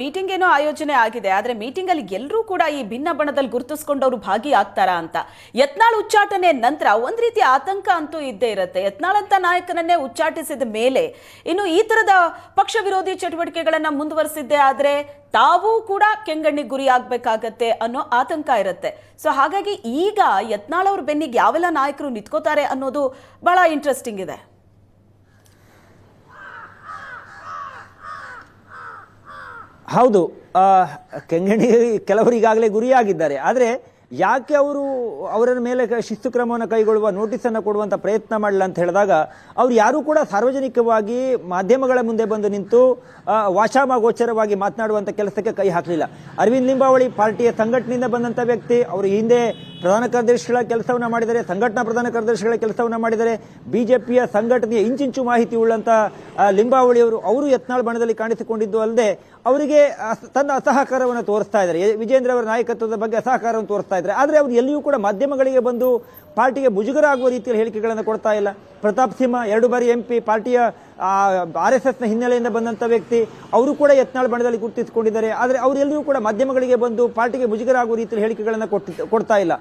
Meeting ಏನೋ ಆಯೋಜನೆ ಆಗಿದೆ. ಆದ್ರೆ ಮೀಟಿಂಗ್ ಅಲ್ಲಿ ಎಲ್ಲರೂ ಕೂಡ ಈ ಭಿನ್ನ ಬಣದಲ್ಲಿ ಗುರುತಿಸಿಕೊಂಡವರು ಭಾಗಿಯಾಗ್ತಾರಾ ಅಂತ. ಯತ್ನಾಳ್ ಉಚ್ಚಾಟನೆ ನಂತರ ಒಂದ್ ರೀತಿ ಆತಂಕ ಅಂತೂ ಇದ್ದೇ ಇರುತ್ತೆ. ಯತ್ನಾಳ್ ಅಂತ ನಾಯಕನನ್ನೇ ಉಚ್ಚಾಟಿಸಿದ ಮೇಲೆ ಇನ್ನು ಈ ತರದ ಪಕ್ಷ ವಿರೋಧಿ ಚಟುವಟಿಕೆಗಳನ್ನ ಮುಂದುವರಿಸಿದ್ದೆ ಆದ್ರೆ ತಾವೂ ಕೂಡ ಕೆಂಗಣ್ಣಿಗೆ ಗುರಿ ಆಗ್ಬೇಕಾಗತ್ತೆ ಅನ್ನೋ ಆತಂಕ ಇರುತ್ತೆ. ಸೊ ಹಾಗಾಗಿ ಈಗ ಯತ್ನಾಳ್ ಅವ್ರ ಬೆನ್ನಿಗೆ ಯಾವೆಲ್ಲ ನಾಯಕರು ನಿಂತ್ಕೋತಾರೆ ಅನ್ನೋದು ಬಹಳ ಇಂಟ್ರೆಸ್ಟಿಂಗ್ ಇದೆ. ಹೌದು, ಕೆಂಗಣ್ಣಿ ಕೆಲವರು ಈಗಾಗಲೇ ಗುರಿಯಾಗಿದ್ದಾರೆ. ಆದರೆ ಯಾಕೆ ಅವರ ಮೇಲೆ ಶಿಸ್ತು ಕ್ರಮವನ್ನು ಕೈಗೊಳ್ಳುವ ನೋಟಿಸನ್ನು ಕೊಡುವಂಥ ಪ್ರಯತ್ನ ಮಾಡಲ್ಲ ಅಂತ ಹೇಳಿದಾಗ ಅವ್ರು ಯಾರೂ ಕೂಡ ಸಾರ್ವಜನಿಕವಾಗಿ ಮಾಧ್ಯಮಗಳ ಮುಂದೆ ಬಂದು ನಿಂತು ವಾಚಾಮಗೋಚರವಾಗಿ ಮಾತನಾಡುವಂಥ ಕೆಲಸಕ್ಕೆ ಕೈ ಹಾಕಲಿಲ್ಲ. ಅರವಿಂದ್ ಲಿಂಬಾವಳಿ ಪಾರ್ಟಿಯ ಸಂಘಟನೆಯಿಂದ ಬಂದಂಥ ವ್ಯಕ್ತಿ. ಅವರು ಹಿಂದೆ ಪ್ರಧಾನ ಕಾರ್ಯದರ್ಶಿಗಳ ಕೆಲಸವನ್ನು ಮಾಡಿದ್ದಾರೆ, ಸಂಘಟನಾ ಪ್ರಧಾನ ಕಾರ್ಯದರ್ಶಿಗಳ ಕೆಲಸವನ್ನು ಮಾಡಿದ್ದಾರೆ. ಬಿಜೆಪಿಯ ಸಂಘಟನೆಯ ಇಂಚಿಂಚು ಮಾಹಿತಿ ಉಳ್ಳಂಥ ಲಿಂಬಾವಳಿ ಅವರು ಯತ್ನಾಳ್ ಬಣದಲ್ಲಿ ಕಾಣಿಸಿಕೊಂಡಿದ್ದು ಅಲ್ಲದೆ ಅವರಿಗೆ ತನ್ನ ಅಸಹಕಾರವನ್ನು ತೋರಿಸ್ತಾ ಇದ್ದಾರೆ. ವಿಜೇಂದ್ರ ಅವರ ನಾಯಕತ್ವದ ಬಗ್ಗೆ ಅಸಹಕಾರವನ್ನು ತೋರಿಸ್ತಾ ಇದ್ದಾರೆ. ಆದರೆ ಅವರು ಎಲ್ಲಿಯೂ ಕೂಡ ಮಾಧ್ಯಮಗಳಿಗೆ ಬಂದು ಪಾರ್ಟಿಗೆ ಮುಜುಗರ ಆಗುವ ರೀತಿಯಲ್ಲಿ ಹೇಳಿಕೆಗಳನ್ನು ಕೊಡ್ತಾ ಇಲ್ಲ. ಪ್ರತಾಪ್ ಸಿಂಹ 2 ಬಾರಿ MP, ಪಾರ್ಟಿಯ RSSನ ಹಿನ್ನೆಲೆಯಿಂದ ಬಂದಂಥ ವ್ಯಕ್ತಿ. ಅವರು ಕೂಡ ಯತ್ನಾಳ್ ಬಣದಲ್ಲಿ ಗುರುತಿಸಿಕೊಂಡಿದ್ದಾರೆ. ಆದರೆ ಅವರೆಲ್ಲರೂ ಕೂಡ ಮಾಧ್ಯಮಗಳಿಗೆ ಬಂದು ಪಾರ್ಟಿಗೆ ಮುಜುಗರ ಆಗುವ ರೀತಿಯಲ್ಲಿ ಹೇಳಿಕೆಗಳನ್ನು ಕೊಡ್ತಾ ಇಲ್ಲ.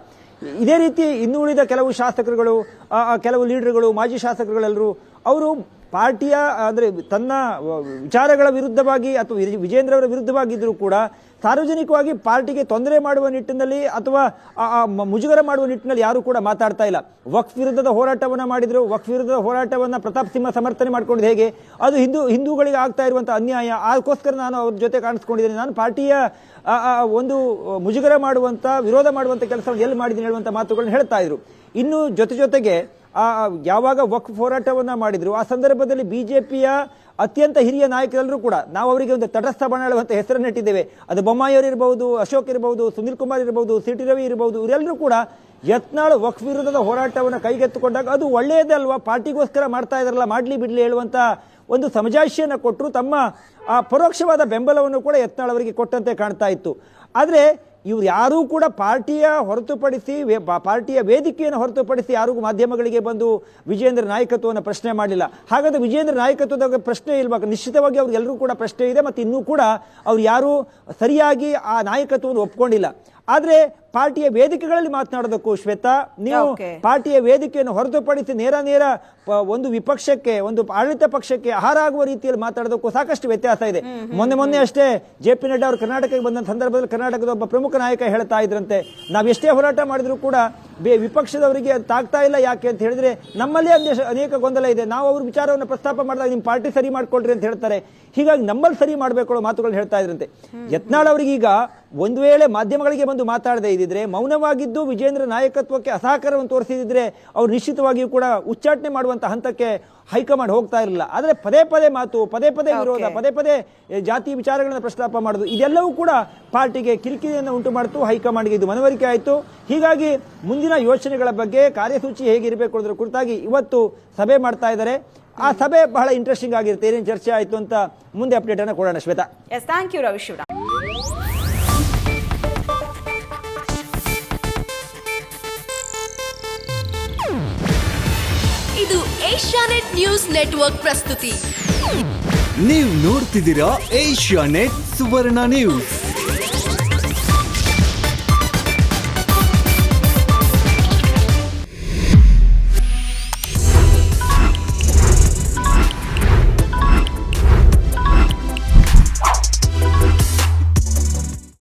ಇದೇ ರೀತಿ ಇನ್ನು ಉಳಿದ ಕೆಲವು ಶಾಸಕರುಗಳು, ಕೆಲವು ಲೀಡರ್ಗಳು, ಮಾಜಿ ಶಾಸಕರುಗಳೆಲ್ಲರೂ ಅವರು ಪಾರ್ಟಿಯ ಅಂದರೆ ತನ್ನ ವಿಚಾರಗಳ ವಿರುದ್ಧವಾಗಿ ಅಥವಾ ವಿಜೇಂದ್ರ ಅವರ ವಿರುದ್ಧವಾಗಿದ್ದರೂ ಕೂಡ ಸಾರ್ವಜನಿಕವಾಗಿ ಪಾರ್ಟಿಗೆ ತೊಂದರೆ ಮಾಡುವ ನಿಟ್ಟಿನಲ್ಲಿ ಅಥವಾ ಮುಜುಗರ ಮಾಡುವ ನಿಟ್ಟಿನಲ್ಲಿ ಯಾರು ಕೂಡ ಮಾತಾಡ್ತಾ ಇಲ್ಲ. ವಕ್ಫ್ ವಿರುದ್ಧದ ಹೋರಾಟವನ್ನು ಮಾಡಿದ್ರು. ವಕ್ಫ್ ವಿರುದ್ಧದ ಹೋರಾಟವನ್ನು ಪ್ರತಾಪ್ ಸಿಂಹ ಸಮರ್ಥನೆ ಮಾಡ್ಕೊಂಡಿದ್ದು ಹೇಗೆ? ಅದು ಹಿಂದೂಗಳಿಗೆ ಆಗ್ತಾ ಇರುವಂಥ ಅನ್ಯಾಯ. ಅದಕ್ಕೋಸ್ಕರ ನಾನು ಅವ್ರ ಜೊತೆ ಕಾಣಿಸ್ಕೊಂಡಿದ್ದೇನೆ. ನಾನು ಪಾರ್ಟಿಯ ಒಂದು ಮುಜುಗರ ಮಾಡುವಂಥ, ವಿರೋಧ ಮಾಡುವಂಥ ಕೆಲಸವನ್ನು ಎಲ್ಲಿ ಮಾಡಿದ್ದೀನಿ ಹೇಳುವಂಥ ಮಾತುಗಳನ್ನು ಹೇಳ್ತಾ ಇದ್ರು. ಇನ್ನು ಜೊತೆಗೆ ಯಾವಾಗ ವಕ್ಫ್ ಹೋರಾಟವನ್ನ ಮಾಡಿದ್ರು ಆ ಸಂದರ್ಭದಲ್ಲಿ ಬಿಜೆಪಿಯ ಅತ್ಯಂತ ಹಿರಿಯ ನಾಯಕರೆಲ್ಲರೂ ಕೂಡ ನಾವು ಅವರಿಗೆ ಒಂದು ತಟಸ್ಥ ಬಣ ಹೇಳುವಂತ ಹೆಸರನ್ನಿಟ್ಟಿದ್ದೇವೆ. ಅದು ಬೊಮ್ಮಾಯಿಯವರು ಇರಬಹುದು, ಅಶೋಕ್ ಇರಬಹುದು, ಸುನಿಲ್ ಕುಮಾರ್ ಇರಬಹುದು, CT ರವಿ ಇರಬಹುದು. ಇವರೆಲ್ಲರೂ ಕೂಡ ಯತ್ನಾಳ್ ವಕ್ಫ್ ವಿರುದ್ಧದ ಹೋರಾಟವನ್ನು ಕೈಗೆತ್ತಿಕೊಂಡಾಗ ಅದು ಒಳ್ಳೆಯದೇ ಅಲ್ವಾ, ಪಾರ್ಟಿಗೋಸ್ಕರ ಮಾಡ್ತಾ ಇದಾರಲ್ಲ, ಮಾಡ್ಲಿ ಬಿಡ್ಲಿ ಹೇಳುವಂತ ಒಂದು ಸಮಜಾಯಿಷಿಯನ್ನು ಕೊಟ್ಟರು. ತಮ್ಮ ಪರೋಕ್ಷವಾದ ಬೆಂಬಲವನ್ನು ಕೂಡ ಯತ್ನಾಳ್ ಅವರಿಗೆ ಕೊಟ್ಟಂತೆ ಕಾಣ್ತಾ ಇತ್ತು. ಆದರೆ ಇವ್ರು ಯಾರೂ ಕೂಡ ಪಾರ್ಟಿಯ ಹೊರತುಪಡಿಸಿ, ಪಾರ್ಟಿಯ ವೇದಿಕೆಯನ್ನು ಹೊರತುಪಡಿಸಿ ಯಾರಿಗೂ ಮಾಧ್ಯಮಗಳಿಗೆ ಬಂದು ವಿಜೇಂದ್ರ ನಾಯಕತ್ವವನ್ನು ಪ್ರಶ್ನೆ ಮಾಡಲಿಲ್ಲ. ಹಾಗಾದ್ರೆ ವಿಜೇಂದ್ರ ನಾಯಕತ್ವದ ಪ್ರಶ್ನೆ ಇಲ್ವಾ? ನಿಶ್ಚಿತವಾಗಿ ಅವ್ರಿಗೆಲ್ಲರೂ ಕೂಡ ಪ್ರಶ್ನೆ ಇದೆ. ಮತ್ತು ಇನ್ನೂ ಕೂಡ ಅವ್ರು ಯಾರು ಸರಿಯಾಗಿ ಆ ನಾಯಕತ್ವವನ್ನು ಒಪ್ಕೊಂಡಿಲ್ಲ. ಆದ್ರೆ ಪಾರ್ಟಿಯ ವೇದಿಕೆಗಳಲ್ಲಿ ಮಾತನಾಡೋದಕ್ಕೂ ಶ್ವೇತಾ, ನೀವು ಪಾರ್ಟಿಯ ವೇದಿಕೆಯನ್ನು ಹೊರತುಪಡಿಸಿ ನೇರ ಒಂದು ವಿಪಕ್ಷಕ್ಕೆ, ಒಂದು ಆಡಳಿತ ಪಕ್ಷಕ್ಕೆ ಆಹಾರ ಆಗುವ ರೀತಿಯಲ್ಲಿ ಮಾತಾಡೋದಕ್ಕೂ ಸಾಕಷ್ಟು ವ್ಯತ್ಯಾಸ ಇದೆ. ಮೊನ್ನೆ ಅಷ್ಟೇ JP ನಡ್ಡಾ ಅವರು ಕರ್ನಾಟಕಕ್ಕೆ ಬಂದ ಸಂದರ್ಭದಲ್ಲಿ ಕರ್ನಾಟಕದ ಒಬ್ಬ ಪ್ರಮುಖ ನಾಯಕ ಹೇಳ್ತಾ ಇದ್ರಂತೆ, ನಾವ್ ಎಷ್ಟೇ ಹೋರಾಟ ಮಾಡಿದ್ರು ಕೂಡ ವಿಪಕ್ಷದವರಿಗೆ ತಾಗ್ತಾ ಇಲ್ಲ. ಯಾಕೆ ಅಂತ ಹೇಳಿದ್ರೆ ನಮ್ಮಲ್ಲೇ ಅನೇಕ ಗೊಂದಲ ಇದೆ. ನಾವು ಅವ್ರ ವಿಚಾರವನ್ನು ಪ್ರಸ್ತಾಪ ಮಾಡಿದಾಗ ನಿಮ್ ಪಾರ್ಟಿ ಸರಿ ಮಾಡ್ಕೊಳ್ರಿ ಅಂತ ಹೇಳ್ತಾರೆ. ಹೀಗಾಗಿ ನಮ್ಮಲ್ಲಿ ಸರಿ ಮಾಡ್ಬೇಕು ಮಾತುಗಳನ್ನ ಹೇಳ್ತಾ ಇದ್ರಂತೆ. ಯತ್ನಾಳ್ ಅವರಿಗೀಗ ಒಂದು ವೇಳೆ ಮಾಧ್ಯಮಗಳಿಗೆ ಬಂದು ಮಾತಾಡದೇ ಇದ್ದಿದ್ರೆ, ಮೌನವಾಗಿದ್ದು ವಿಜೇಂದ್ರ ನಾಯಕತ್ವಕ್ಕೆ ಅಸಹಕಾರವನ್ನು ತೋರಿಸಿದ್ರೆ ಅವ್ರು ನಿಶ್ಚಿತವಾಗಿಯೂ ಕೂಡ ಉಚ್ಚಾಟನೆ ಮಾಡುವಂತ ಹಂತಕ್ಕೆ ಹೈಕಮಾಂಡ್ ಹೋಗ್ತಾ ಇರಲಿಲ್ಲ. ಆದರೆ ಪದೇ ಮಾತು, ಪದೇ ವಿರೋಧ, ಪದೇ ಜಾತಿ ವಿಚಾರಗಳನ್ನು ಪ್ರಸ್ತಾಪ ಮಾಡೋದು, ಇದೆಲ್ಲವೂ ಕೂಡ ಪಾರ್ಟಿಗೆ ಕಿರಿಕಿರಿಯನ್ನು ಉಂಟು ಮಾಡಿತು. ಹೈಕಮಾಂಡ್ಗೆ ಇದು ಮನವರಿಕೆ ಆಯಿತು. ಹೀಗಾಗಿ ಮುಂದಿನ ಯೋಚನೆಗಳ ಬಗ್ಗೆ, ಕಾರ್ಯಸೂಚಿ ಹೇಗಿರಬೇಕು ಅನ್ನೋದ್ರ ಕುರಿತಾಗಿ ಇವತ್ತು ಸಭೆ ಮಾಡ್ತಾ ಇದ್ದಾರೆ. ಆ ಸಭೆ ಬಹಳ ಇಂಟ್ರೆಸ್ಟಿಂಗ್ ಆಗಿರುತ್ತೆ. ಏನೇನು ಚರ್ಚೆ ಆಯಿತು ಅಂತ ಮುಂದೆ ಅಪ್ಡೇಟ್ ಅನ್ನು ಕೊಡೋಣ ಶ್ವೇತಾ. Thank you Ravi Shivaram. ಇದು ಏಷ್ಯಾನೆಟ್ ನ್ಯೂಸ್ ನೆಟ್ವರ್ಕ್ ಪ್ರಸ್ತುತಿ. ನೀವು ನೋಡ್ತಿದ್ದೀರಾ ಏಷ್ಯಾನೆಟ್ ಸುವರ್ಣ ನ್ಯೂಸ್.